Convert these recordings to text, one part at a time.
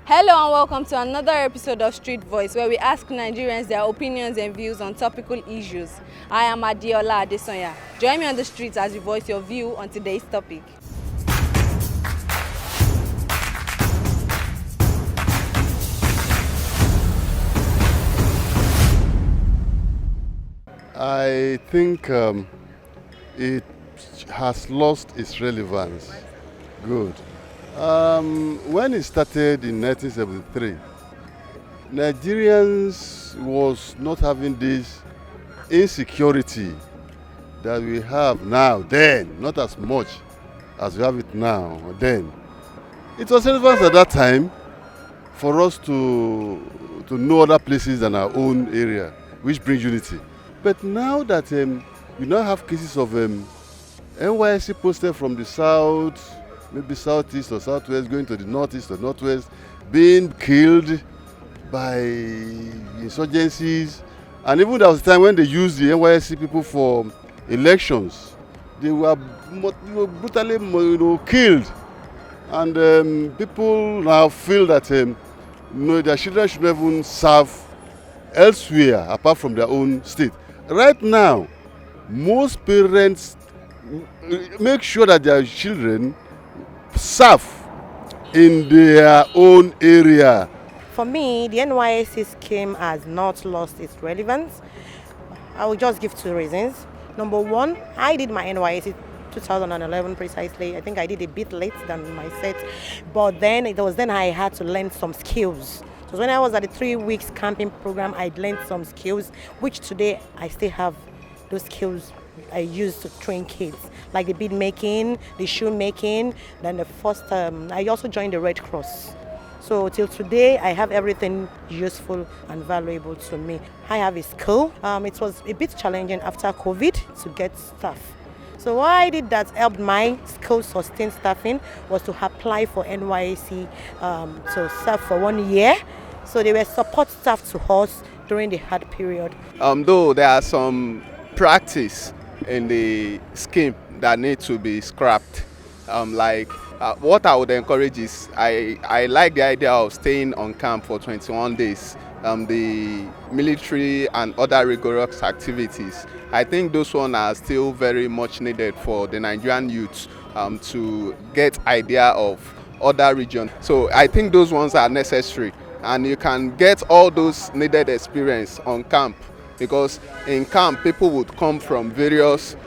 Hello and welcome to another episode of Street Voice, where we ask Nigerians their opinions and views on topical issues. I am Adiola Adesonya. Join me on the streets as we voice your view on today's topic. I think it has lost its relevance. Good. When it started in 1973, Nigerians was not having this insecurity that we have now, then, not as much as we have it now, then. It was relevant at that time for us to know other places than our own area, which brings unity. But now that we now have cases of NYSC posted from the south, maybe southeast or southwest, going to the northeast or northwest, being killed by insurgencies. And even there was a time when they used the NYSC people for elections. They were brutally killed. And people now feel that their children should not even serve elsewhere apart from their own state. Right now, most parents make sure that their children serve in their own area. For me, the NYSC scheme has not lost its relevance. I will just give two reasons. Number one, I did my NYSC 2011 precisely. I think I did a bit late than my set, but then I had to learn some skills. So when I was at the 3 weeks camping program, I learned some skills, which today I still have those skills I use to train kids, like the bead making, the shoe making. Then I also joined the Red Cross. So till today, I have everything useful and valuable to me. I have a school. It was a bit challenging after COVID to get staff. So what I did that helped my school sustain staffing was to apply for NYSC to serve for 1 year. So they were support staff to us during the hard period. Though there are some practice in the scheme that need to be scrapped, what I would encourage is I like the idea of staying on camp for 21 days. The military and other rigorous activities. I think those ones are still very much needed for the Nigerian youth to get idea of other regions. So I think those ones are necessary, and you can get all those needed experience on camp, because in camp people would come from various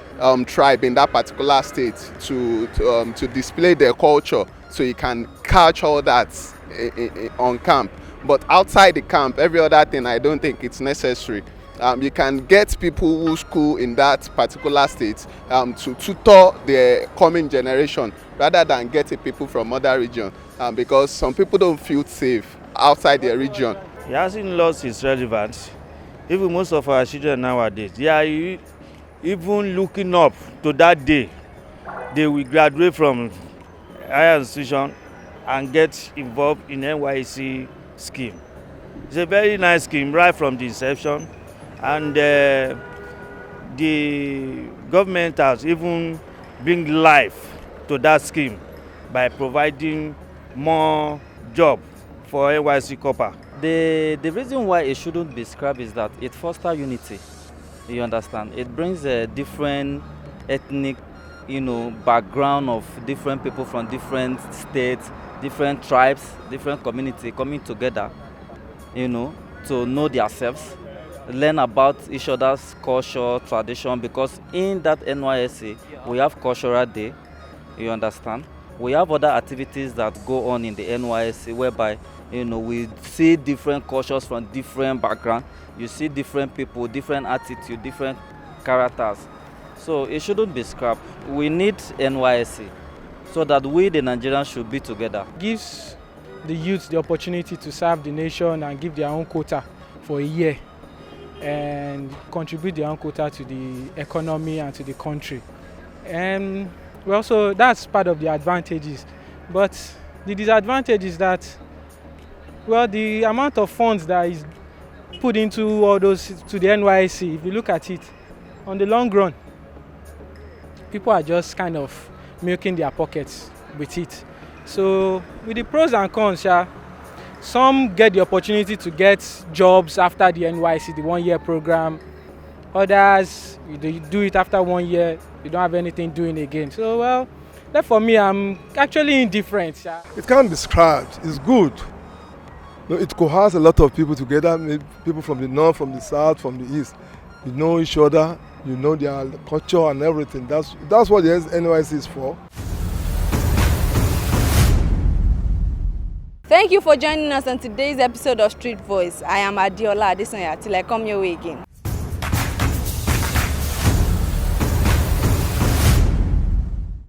tribe in that particular state to display their culture, so you can catch all that on camp. But outside the camp, every other thing, I don't think it's necessary. You can get people who school in that particular state to tutor the coming generation rather than getting people from other regions, because some people don't feel safe outside their region. It hasn't lost its relevance. Even most of our children nowadays, they are even looking up to that day they will graduate from higher institution and get involved in NYSC scheme. It's a very nice scheme right from the inception, and the government has even bring life to that scheme by providing more job for NYSC corps. The reason why it shouldn't be scrapped is that it fosters unity. You understand? It brings a different ethnic, background of different people from different states, different tribes, different community coming together, to know themselves, learn about each other's culture, tradition, because in that NYSC, we have cultural day, you understand? We have other activities that go on in the NYSC whereby, we see different cultures from different backgrounds. You see different people, different attitude, different characters. So it shouldn't be scrapped. We need NYSC so that we, the Nigerians, should be together. Gives the youth the opportunity to serve the nation and give their own quota for a year and contribute their own quota to the economy and to the country. And so that's part of the advantages. But the disadvantage is that, the amount of funds that is put into all those to the NYSC, if you look at it, on the long run, people are just kind of milking their pockets with it. So with the pros and cons, Some get the opportunity to get jobs after the NYSC, the 1-year program. Others, they do it after 1 year, you don't have anything doing again. So, well, that for me, I'm actually indifferent. It can't be described. It's good. No, it cohorts a lot of people together, maybe people from the north, from the south, from the east. You know each other, you know their culture and everything. That's what the NYSC is for. Thank you for joining us on today's episode of Street Voice. I am Adiola Adesanya. Till I come your way again.